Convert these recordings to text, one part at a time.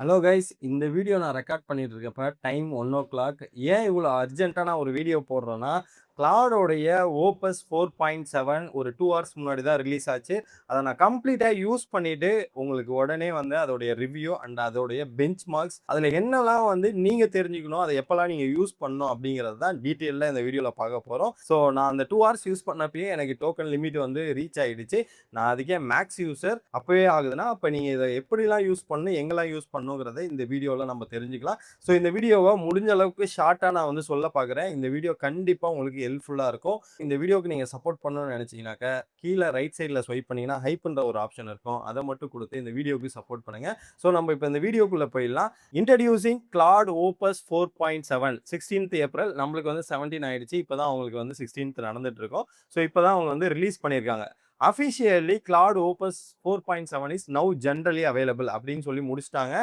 Hello guys, இந்த video நான் record பண்ணிட்டு இருக்கப்ப டைம் 1 o'clock. ஏன் இவ்வளோ அர்ஜென்ட்டாக நான் ஒரு வீடியோ போடுறேன்னா, கிளாடோடைய ஓபஸ் 4.7 ஒரு 2 ஹவர்ஸ் முன்னாடி தான் ரிலீஸ் ஆச்சு. அதை நான் கம்ப்ளீட்டாக யூஸ் பண்ணிட்டு உங்களுக்கு உடனே வந்து அதோடைய ரிவ்யூ அண்ட் அதோடைய பெஞ்ச் மார்க்ஸ் அதில் என்னெல்லாம் வந்து நீங்கள் தெரிஞ்சுக்கணும், அதை எப்போல்லாம் நீங்கள் யூஸ் பண்ணணும் அப்படிங்கிறது தான் டீட்டெயிலில் இந்த வீடியோவில் பார்க்க போகிறோம். ஸோ நான் அந்த 2 ஹவர்ஸ் யூஸ் பண்ணப்பயே எனக்கு டோக்கன் லிமிட் வந்து ரீச் ஆகிடுச்சு. நான் அதுக்கே மேக்ஸ் யூசர். அப்போவே ஆகுதுன்னா அப்போ நீங்கள் இதை எப்படிலாம் யூஸ் பண்ணணும், எங்கெல்லாம் யூஸ் பண்ணணுங்கிறத இந்த வீடியோவில் நம்ம தெரிஞ்சுக்கலாம். ஸோ இந்த வீடியோவை முடிஞ்ச அளவுக்கு ஷார்ட்டாக நான் வந்து சொல்ல பார்க்குறேன். இந்த வீடியோ கண்டிப்பாக உங்களுக்கு ஹெல்ப்ஃபுல்லாக இருக்கும். இந்த வீடியோக்கு நீங்கள் சப்போர்ட் பண்ணணும்னு நினச்சிங்கனாக்கா கீழே ரைட் சைடில் ஸ்வைப் பண்ணிங்கன்னா ஹைப்ன்ற ஒரு ஆப்ஷன் இருக்கும். அதை மட்டும் கொடுத்து இந்த வீடியோக்கு சப்போர்ட் பண்ணுங்கள். ஸோ நம்ம இப்போ இந்த வீடியோக்குள்ளே போயிடலாம். Introducing Claude Opus 4.7 16th April. நம்மளுக்கு வந்து 17 ஆயிடுச்சு. இப்போ தான் அவங்களுக்கு வந்து 16th நடந்துட்டு இருக்கோம். ஸோ இப்போ தான் அவங்க வந்து ரிலீஸ் பண்ணியிருக்காங்க. Officially Claude Opus 4.7 is now generally available அப்படின்னு சொல்லி முடிச்சிட்டாங்க.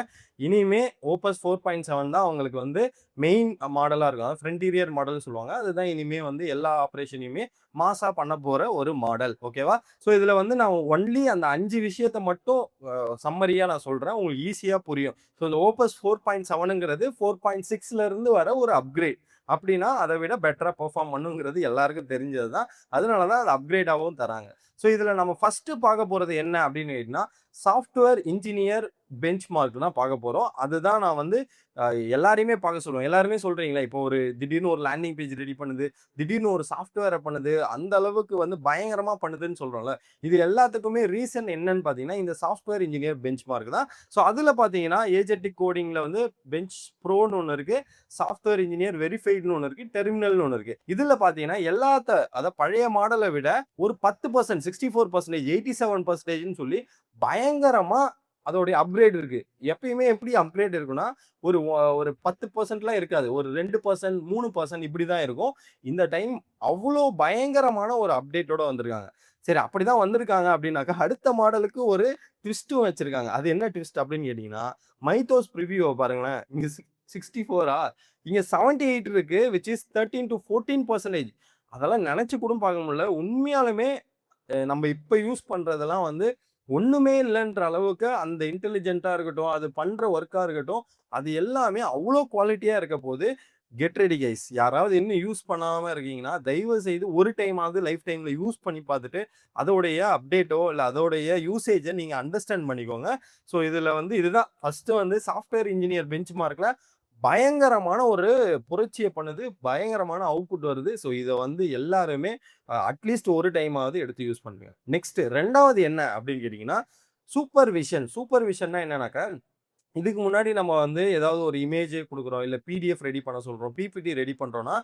இனிமே ஓபஸ் 4.7 தான் அவங்களுக்கு வந்து மெயின் மாடலாக இருக்கும். அதாவது ஃப்ரண்டியர் மாடல் சொல்லுவாங்க. அதுதான் இனிமே வந்து எல்லா ஆப்ரேஷனையுமே மாசா பண்ண போற ஒரு மாடல். ஓகேவா? ஸோ இதுல வந்து நான் ஒன்லி அந்த 5 விஷயத்த மட்டும் சம்மரியா நான் சொல்றேன். உங்களுக்கு ஈஸியா புரியும். ஸோ இந்த ஓபஸ் 4.7ங்கிறது 4.6ல இருந்து வர ஒரு அப்கிரேட். அப்படின்னா அதை விட பெட்டரா பெர்ஃபார்ம் பண்ணுங்கிறது எல்லாருக்கும் தெரிஞ்சது தான். அதனால தான் அது அப்கிரேடாகவும் தராங்க. ஸோ இதுல நம்ம ஃபர்ஸ்ட் பார்க்க போறது என்ன அப்படின்னு கேட்டீங்கன்னா, சாஃப்ட்வேர் இன்ஜினியர் பெஞ்ச் மார்க் தான் பார்க்க போறோம். அதுதான் நான் வந்து எல்லாரையுமே பார்க்க சொல்லுவேன். எல்லாருமே சொல்றீங்களா, இப்போ ஒரு திடீர்னு ஒரு லேண்டிங் பேஜ் ரெடி பண்ணுது, திடீர்னு ஒரு சாஃப்ட்வேரை பண்ணுது, அந்த அளவுக்கு வந்து பயங்கரமா பண்ணுதுன்னு சொல்றோம்ல. இது எல்லாத்துக்குமே ரீசன் என்னன்னு பார்த்தீங்கன்னா, இந்த சாஃப்ட்வேர் இன்ஜினியர் பெஞ்ச் மார்க் தான். ஸோ அதுல பார்த்தீங்கன்னா, ஏஜென்டிக் கோடிங்ல வந்து பெஞ்ச் ப்ரோன்னு ஒன்று இருக்கு, சாஃப்ட்வேர் இன்ஜினியர் வெரிஃபைடுன்னு ஒன்று இருக்கு, டெர்மினல்னு ஒன்று இருக்கு. இதுல பார்த்தீங்கன்னா அதாவது பழைய மாடலை விட ஒரு 10% 64% 87%ன்னு சொல்லி பயங்கரமா அதோடைய அப்கிரேட் இருக்கு. எப்பயுமே எப்படி அப்கிரேட் இருக்குன்னா, ஒரு 10%லாம் இருக்காது. ஒரு 2% 3% இப்படி தான் இருக்கும். இந்த டைம் அவ்வளோ பயங்கரமான ஒரு அப்டேட்டோட வந்திருக்காங்க. சரி, அப்படிதான் வந்திருக்காங்க அப்படின்னாக்கா, அடுத்த மாடலுக்கு ஒரு ட்விஸ்ட்டும் வச்சிருக்காங்க. அது என்ன ட்விஸ்ட் அப்படின்னு கேட்டீங்கன்னா, மைத்தோஸ் ப்ரிவியூவ பாருங்களேன். இங்க 64 இங்க 78 இருக்கு. Which is 13 to 14%. அதெல்லாம் நெனச்சு கூட பார்க்க முடியல. உண்மையாலுமே நம்ம இப்ப யூஸ் பண்றதெல்லாம் வந்து ஒண்ணுமே இல்லன்ற அளவுக்கு அந்த இன்டெலிஜென்ட்டா இருக்கட்டும், அது பண்ற ஒர்க்கா இருக்கட்டும், அது எல்லாமே அவ்ளோ குவாலிட்டியா இருக்க போது. Get ready guys. யாராவது இன்னும் யூஸ் பண்ணாம இருக்கீங்கன்னா, தயவு செய்து ஒரு டைமாவது லைஃப் டைம்ல யூஸ் பண்ணி பார்த்துட்டு, அதோடைய அப்டேட்டோ இல்ல அதோடைய யூசேஜ நீங்க அண்டர்ஸ்டாண்ட் பண்ணிக்கோங்க. ஸோ இதுல வந்து இதுதான் ஃபர்ஸ்ட் வந்து சாஃப்ட்வேர் இன்ஜினியர் பெஞ்ச் மார்க்ல பயங்கரமான ஒரு புரட்சிய பண்ணுது. பயங்கரமான அவுட்புட் வருது. ஸோ இத வந்து எல்லாருமே அட்லீஸ்ட் ஒரு டைமாவது எடுத்து யூஸ் பண்ணுங்க. நெக்ஸ்ட் 2வது என்ன அப்படின்னு கேட்டீங்கன்னா, சூப்பர்விஷன். சூப்பர்விஷன்னா என்னன்னாக்கா, இதுக்கு முன்னாடி நம்ம வந்து ஏதாவது ஒரு இமேஜ் குடுக்குறோம், இல்ல பிடிஎஃப் ரெடி பண்ண சொல்றோம், பிபிடி ரெடி பண்றோம்னா,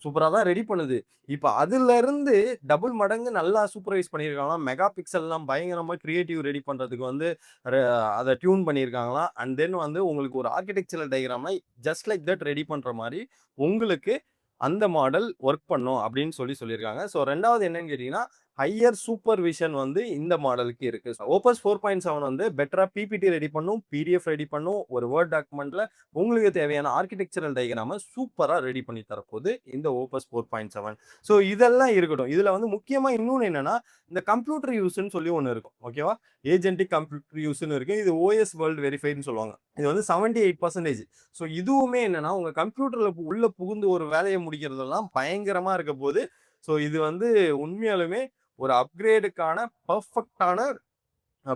சூப்பரா தான் ரெடி பண்ணுது. இப்ப அதுலருந்து டபுள் மடங்கு நல்லா சூப்பர்வைஸ் பண்ணியிருக்காங்களாம். மெகா பிக்சல்லாம் பயங்கரமா கிரியேட்டிவ் ரெடி பண்றதுக்கு வந்து ர அத டியூன் பண்ணியிருக்காங்களாம். அண்ட் தென் வந்து உங்களுக்கு ஒரு ஆர்க்கிடெக்சரல் டயகிராம்ல ஜஸ்ட் லைக் தட் ரெடி பண்ற மாரி உங்களுக்கு அந்த மாடல் ஒர்க் பண்ணும் அப்படின்னு சொல்லியிருக்காங்க. ஸோ 2வது என்னன்னு கேட்டீங்கன்னா, ஹையர் சூப்பர்விஷன் வந்து இந்த மாடலுக்கு இருக்கு. ஓபஸ் 4.7 வந்து பெட்டரா பிபிடி ரெடி பண்ணும், பிடிஎஃப் ரெடி பண்ணும். ஒரு வேர்ட் டாக்குமெண்ட்ல உங்களுக்கு தேவையான ஆர்க்கிடெக்சரல் டயகிராம சூப்பரா ரெடி பண்ணி தரப்போகுது இந்த ஓபஸ் 4.7. ஸோ இதெல்லாம் இருக்கட்டும். இதுல வந்து முக்கியமா இன்னொன்னு என்னன்னா, இந்த கம்ப்யூட்டர் யூஸ்ன்னு சொல்லி ஒண்ணு இருக்கும். ஓகேவா? ஏஜென்டிக் கம்ப்யூட்டர் யூஸ்ன்னு இருக்கு. இது ஓஎஸ் வேர்ல்ட் வெரிஃபைடுன்னு சொல்லுவாங்க. இது வந்து 78%. ஸோ இதுவுமே என்னன்னா, உங்க கம்ப்யூட்டர்ல உள்ள புகுந்து ஒரு வேலையை முடிக்கிறதெல்லாம் பயங்கரமா இருக்க போது. ஸோ இது வந்து உண்மையாலுமே ஒரு அப்கிரேடுக்கான பெர்ஃபெக்ட்டான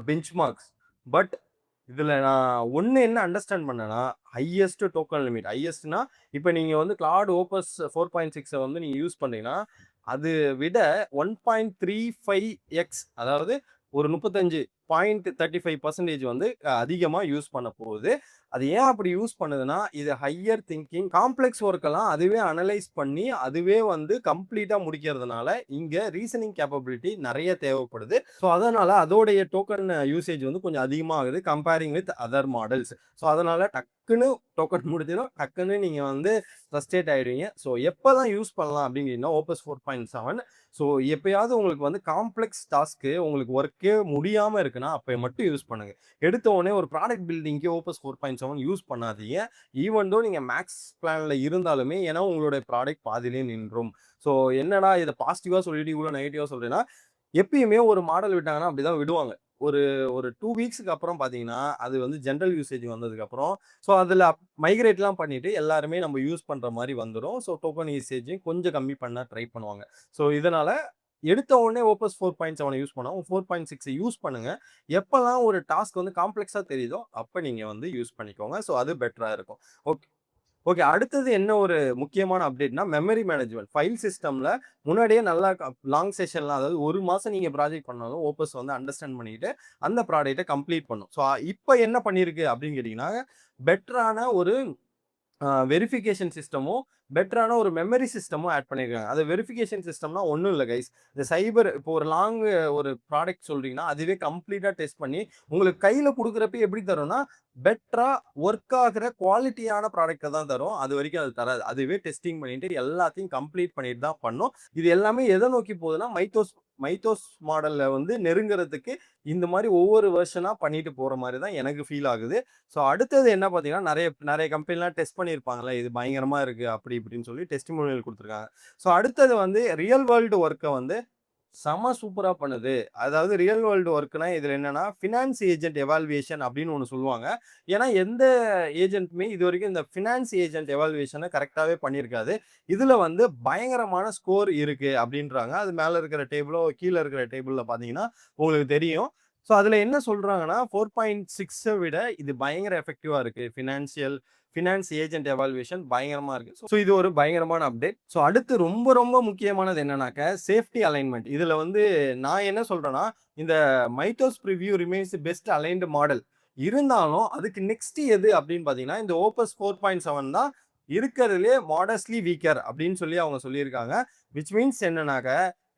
பெஞ்ச் மார்க்ஸ். பட் இதுல நான் ஒண்ணு என்ன அண்டர்ஸ்டாண்ட் பண்ணேன்னா, ஹையஸ்ட் டோக்கன் லிமிட். ஹையஸ்ட்னா இப்ப நீங்க வந்து கிளாட் ஓபஸ் 4.6 வந்து நீங்க யூஸ் பண்ணீங்கன்னா, அது விட 1.35x, அதாவது ஒரு 35.35% வந்து அதிகமா யூஸ் பண்ண போகுது. அது ஏன் அப்படி யூஸ் பண்ணுதுன்னா, இது ஹையர் திங்கிங் காம்ப்ளெக்ஸ் ஒர்க் எல்லாம் அதுவே அனலைஸ் பண்ணி அதுவே வந்து கம்ப்ளீட்டா முடிக்கிறதுனால இங்க ரீசனிங் கேப்பபிலிட்டி நிறைய தேவைப்படுது. ஸோ அதனால அதோடைய டோக்கன் யூசேஜ் வந்து கொஞ்சம் அதிகமாகுது comparing with other models. So அதனால டக்குன்னு டோக்கன் முடிஞ்சிடும். டக்குன்னு நீங்க வந்து ஃப்ரஸ்ட்ரேட் ஆயிடுவீங்க. ஸோ எப்பதான் யூஸ் பண்ணலாம் அப்படிங்கன்னா, ஓபஸ் 4.7. ஸோ எப்பயாவது உங்களுக்கு வந்து காம்ப்ளெக்ஸ் டாஸ்க்கு உங்களுக்கு ஒர்க்கே முடியாம இருக்குன்னா, அப்ப மட்டும் யூஸ் பண்ணுங்க. எடுத்த உடனே ஒரு ப்ராடக்ட் பில்டிங்க்கு ஓபஸ் 4.7 யூஸ் பண்ணாதீங்க. ஈவன் தோ நீங்க மேக்ஸ் பிளான்ல இருந்தாலுமே, ஏன்னா உங்களுடைய ப்ராடக்ட் பாதியிலே நின்றும். ஸோ என்னடா இத பாசிட்டிவா சொல்லிட்டு இவ்வளோ நெகட்டிவா சொல்றேன்னா, எப்பயுமே ஒரு மாடல் விட்டாங்கன்னா அப்படிதான் விடுவாங்க. ஒரு ஒரு 2 வீக்ஸ்க்கு அப்புறம் பார்த்தீங்கன்னா, அது வந்து ஜெனரல் யூசேஜ் வந்ததுக்கப்புறம், ஸோ அதில மைக்ரேட்லாம் பண்ணிட்டு எல்லாருமே நம்ம யூஸ் பண்ற மாரி வந்துரும். ஸோ டோக்கன் யூசேஜையும் கொஞ்சம் கம்மி பண்ண ட்ரை பண்ணுவாங்க. ஸோ இதனால எடுத்த உடனே Opus 4.7 யூஸ் பண்ணாம 4.6 யூஸ் பண்ணுங்க. எப்பலாம் ஒரு டாஸ்க் வந்து காம்ப்ளெக்ஸா தெரியுதோ, அப்ப நீங்க வந்து யூஸ் பண்ணிக்கோங்க. ஸோ அது பெட்டரா இருக்கும். ஓகே. ஓகே. அடுத்தது என்ன ஒரு முக்கியமான அப்டேட்னா, மெமரி மேனேஜ்மென்ட். ஃபைல் சிஸ்டம்ல முன்னாடியே நல்லா லாங் செஷன்லாம் அதாவது 1 மாசம் நீங்க ப்ராஜெக்ட் பண்ணாலும் ஓப்பஸ் வந்து அண்டர்ஸ்டாண்ட் பண்ணிட்டு, அந்த ப்ராடக்ட்ட கம்ப்ளீட் பண்ணும். ஸோ இப்ப என்ன பண்ணியிருக்கு அப்டின்னு கேட்டீங்கன்னா, பெட்டரான ஒரு வெரிஃபிகேஷன் சிஸ்டமும், பெட்டரான ஒரு மெமரி சிஸ்டமும் ஆட் பண்ணியிருக்காங்க. அது வெரிஃபிகேஷன் சிஸ்டம்னா ஒண்ணும் இல்ல கைஸ். இந்த சைபர் இப்போ ஒரு ஒரு ப்ராடக்ட் சொல்றீங்கன்னா, அதுவே கம்ப்ளீட்டா டெஸ்ட் பண்ணி, உங்களுக்கு கையில குடுக்குறப்ப எப்படி தரும்னா, பெட்டரா ஒர்க் ஆகுற குவாலிட்டியான ப்ராடக்ட்ட தான் தரும். அதுவரைக்கும் அது தராது. அதுவே டெஸ்டிங் பண்ணிட்டு எல்லாத்தையும் கம்ப்ளீட் பண்ணிட்டு தான் பண்ணும். இது எல்லாமே எத நோக்கி போகுதுன்னா, மைத்தோஸ் மாடல்ல வந்து நெருங்குறதுக்கு இந்த மாரி ஒவ்வொரு வெர்ஷனா பண்ணிட்டு போற மாரி தான் எனக்கு ஃபீல் ஆகுது. ஸோ அடுத்தது என்ன பார்த்தீங்கன்னா, நெறைய நெறைய கம்பெனிலாம் டெஸ்ட் பண்ணியிருப்பாங்கல்ல. இது பயங்கரமா இருக்கு அப்படி இப்படின்னு சொல்லி டெஸ்டிமோனியல் குடுத்துருக்காங்க. ஸோ அடுத்தது வந்து ரியல் வேர்ல்டு ஒர்க்க வந்து செம சூப்பரா பண்ணுது. அதாவது ரியல் வேர்ல்டு ஒர்க்னா இதுல என்னன்னா, ஃபினான்ஸ் ஏஜென்ட் எவாலுவேஷன் அப்படின்னு ஒண்ணு சொல்லுவாங்க. ஏன்னா எந்த ஏஜென்ட்டுமே இதுவரைக்கும் இந்த ஃபினான்ஸ் ஏஜென்ட் எவாலுவேஷன கரெக்ட்டாவே பண்ணியிருக்காது. இதுல வந்து பயங்கரமான ஸ்கோர் இருக்கு அப்படின்றாங்க. அது மேல இருக்கிற டேபிளோ, கீழ இருக்கிற டேபிள்ல பார்த்தீங்கன்னா உங்களுக்கு தெரியும். ஸோ அதுல என்ன சொல்றாங்கன்னா, 4.6 விட இது பயங்கர எஃபெக்டிவா இருக்கு. ஃபினான்ஸ் ஏஜென்ட் எவாலுவேஷன் பயங்கரமா இருக்கு. ஸோ இது ஒரு பயங்கரமான அப்டேட். ஸோ அடுத்து ரொம்ப ரொம்ப முக்கியமானது என்னன்னாக்க, சேஃப்டி அலைன்மென்ட். இதுல வந்து நான் என்ன சொல்றேன்னா, இந்த Mythos preview remains best aligned model. இருந்தாலும் அதுக்கு நெக்ஸ்ட் எது அப்படின்னு பார்த்தீங்கன்னா, இந்த ஓப்பஸ் 4.7 தான் இருக்கிறதுலயே மாடஸ்ட்லி வீக்கர் அப்படின்னு சொல்லி அவங்க சொல்லியிருக்காங்க. விச் மீன்ஸ் என்னன்னாக்க,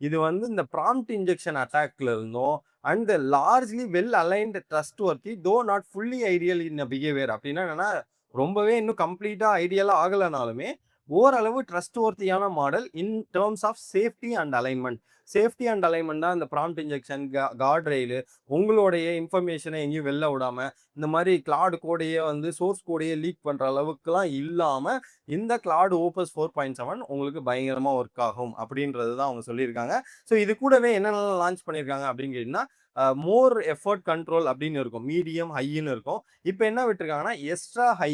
இது வந்து இந்த ப்ராம்ப்ட் இன்ஜெக்ஷன் அட்டாக்ல இருந்தும் and largely well aligned trustworthy though not fully ideal in behaviour அப்படின்னா என்னன்னா ரொம்பவே இன்னும் கம்ப்ளீட்டா ஐடியலா ஆகலனாலுமே ஓரளவு ட்ரஸ்ட்வொர்த்தியான model in terms of safety and alignment. Safety and alignment தான் இந்த ப்ராம்ப்ட் இன்ஜெக்ஷன், கார்ட் ரெயிலு, உங்களுடைய இன்ஃபர்மேஷனை எங்கேயும் வெளில விடாம இந்த மாதிரி கிளாட் கோடையே வந்து சோர்ஸ் கோடையே லீக் பண்ற அளவுக்குலாம் இல்லாம இந்த கிளாட் ஓப்பஸ் 4.7 உங்களுக்கு பயங்கரமா ஒர்க் ஆகும் அப்படின்றது தான் அவங்க சொல்லியிருக்காங்க. ஸோ இது கூடவே என்னென்னலாம் லான்ச் பண்ணியிருக்காங்க அப்படின்னு கேட்டீங்கன்னா, மோர் எஃபர்ட் கண்ட்ரோல் அப்படின்னு இருக்கும், மீடியம் ஹைன்னு இருக்கும். இப்போ என்ன விட்டுருக்காங்கன்னா எக்ஸ்ட்ரா ஹை,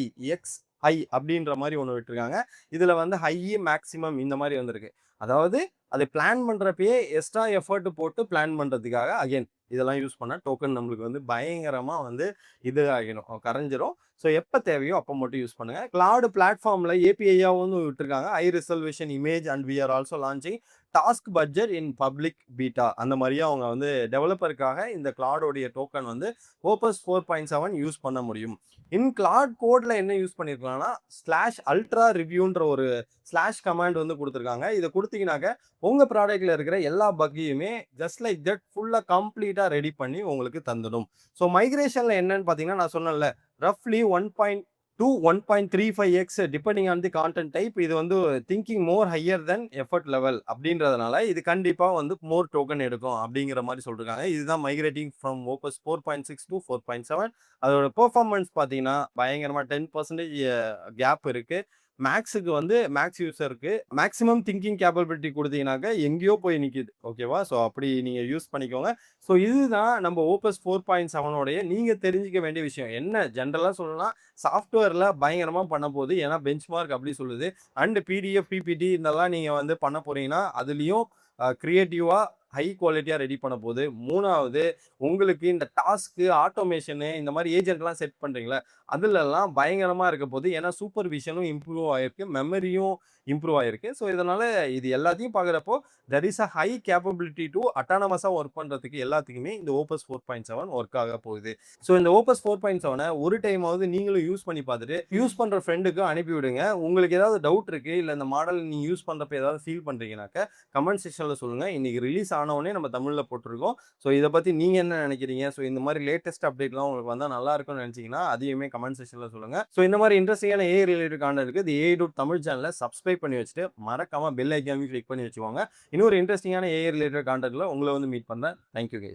ஹை அப்படின்ற மாதிரி ஒன்று விட்டுருக்காங்க. இதுல வந்து ஹை மேக்ஸிமம் இந்த மாதிரி வந்திருக்கு. அதாவது அதை பிளான் பண்றப்பயே எக்ஸ்ட்ரா எஃபர்ட் போட்டு பிளான் பண்றதுக்காக அகைன் இதெல்லாம் யூஸ் பண்ணா டோக்கன் நம்மளுக்கு வந்து பயங்கரமா வந்து இது ஆகிடும், கரைஞ்சிரும். ஸோ எப்போ தேவையோ அப்போ மட்டும் யூஸ் பண்ணுங்க. கிளாud பிளாட்ஃபார்ம்ல ஏபிஐயாவும் விட்டுருக்காங்க. High resolution image and we are also launching task budget in public beta. அந்த மாதிரியே அவங்க வந்து டெவலப்பருக்காக இந்த கிளாடோடைய டோக்கன் வந்து ஓப்பஸ் 4.7 யூஸ் பண்ண முடியும். இன் கிளாட் கோட்ல என்ன யூஸ் பண்ணிருக்கலாம்னா ஸ்லாஷ் அல்ட்ரா ரிவ்யூன்ற ஒரு ஸ்லாஷ் கமாண்ட் வந்து கொடுத்துருக்காங்க. இதை கொடுத்தீங்கன்னாக்க உங்க ப்ராடக்ட்ல இருக்கிற எல்லா பக்கையுமே ஜஸ்ட் லைக் தட் ஃபுல்லா கம்ப்ளீட்டா ரெடி பண்ணி உங்களுக்கு தந்துடும். ஸோ மைக்ரேஷன்ல என்னன்னு பாத்தீங்கன்னா நான் சொன்னேன்ல ரஃப்லி 1.2 1.35x depending on the content type. இது வந்து திங்கிங் மோர் ஹையர் தென் எஃபர்ட் லெவல் அப்படின்றதுனால இது கண்டிப்பா வந்து மோர் டோக்கன் எடுக்கும் அப்படிங்கிற மாதிரி சொல்றாங்க. இதுதான் மைக்ரேட்டிங் ஃப்ரம் ஓப்பஸ் 4.6 டு 4.7. அதோட பெர்ஃபார்மன்ஸ் பார்த்தீங்கன்னா பயங்கரமா 10% கேப் இருக்கு. மேக்ஸுக்கு வந்து மேக்ஸ் யூசருக்கு மேக்ஸிமம் திங்கிங் கேப்பபிலிட்டி கொடுத்தீங்கன்னாக்க எங்கேயோ போய் நிற்கிது. ஓகேவா? ஸோ அப்படி நீங்கள் யூஸ் பண்ணிக்கோங்க. ஸோ இதுதான் நம்ம ஓப்பஸ் 4.7 நீங்கள் தெரிஞ்சிக்க வேண்டிய விஷயம். என்ன ஜென்ரலாக சொல்லணும்னா சாஃப்ட்வேரில் பயங்கரமாக பண்ண போகுது. ஏன்னா பெஞ்ச்மார்க் அப்படி சொல்லுது. அண்ட் பிடிஎஃப் பிபிடி இதெல்லாம் நீங்கள் வந்து பண்ண போறீங்கன்னா அதுலேயும் கிரியேட்டிவா ஹை குவாலிட்டியா ரெடி பண்ண போகுது. 3வது உங்களுக்கு இந்த டாஸ்க்கு ஆட்டோமேஷனு இந்த மாதிரி ஏஜென்ட்லாம் செட் பண்றீங்களா அதுலலாம் பயங்கரமா இருக்க போகுது. ஏன்னா சூப்பர்விஷனும் இம்ப்ரூவ் ஆயிருக்கு, மெமரியும் இம்ப்ரூவ் ஆயிருக்கு. ஸோ இதனால இது எல்லாத்தையும் பார்க்குறப்போ there is a high capability to அட்டானமஸா ஒர்க் பண்றதுக்கு எல்லாத்துக்குமே இந்த ஓப்பஸ் 4.7 ஒர்க் ஆக போகுது. ஸோ இந்த ஓப்பஸ் 4.7 ஒரு டைமாவது நீங்களும் யூஸ் பண்ணி பார்த்துட்டு யூஸ் பண்ற ஃப்ரெண்டுக்கு அனுப்பி விடுங்க. உங்களுக்கு ஏதாவது டவுட் இருக்கு இல்ல இந்த மாடல் நீங்க யூஸ் பண்றப்ப ஏதாவது ஃபீல் பண்றீங்கன்னாக்க கமெண்ட் செக்ஷன்ல சொல்லுங்க. இன்னைக்கு ரிலீஸ் ஆனவொடனே நம்ம தமிழ்ல போட்டிருக்கோம். ஸோ இதை பத்தி நீங்க என்ன நினைக்கிறீங்க? ஸோ இந்த மாதிரி லேட்டஸ்ட் அப்டேட்லாம் உங்களுக்கு வந்தா நல்லா இருக்கும்னு நினைச்சீங்கன்னா அதையுமே கமெண்ட் செக்ஷன்ல சொல்லுங்க. ஸோ இந்த மாதிரி இன்ட்ரெஸ்டிங்கான ஏஐ ரிலேட்டட் கான்டென்ட் இருக்கு. ஏஐ டூட் தமிழ் சேனலை சப்ஸ்கிரைப் பண்ணி வச்சுட்டு மறக்காம பெல் ஐக்கானையும் கிளிக் பண்ணி வச்சுக்கோங்க. இன்னொரு இன்ட்ரெஸ்டிங்கான ஏஐ ரிலேட்டட் கான்டென்ட்ல உங்களை வந்து மீட் பண்றேன். Thank you guys.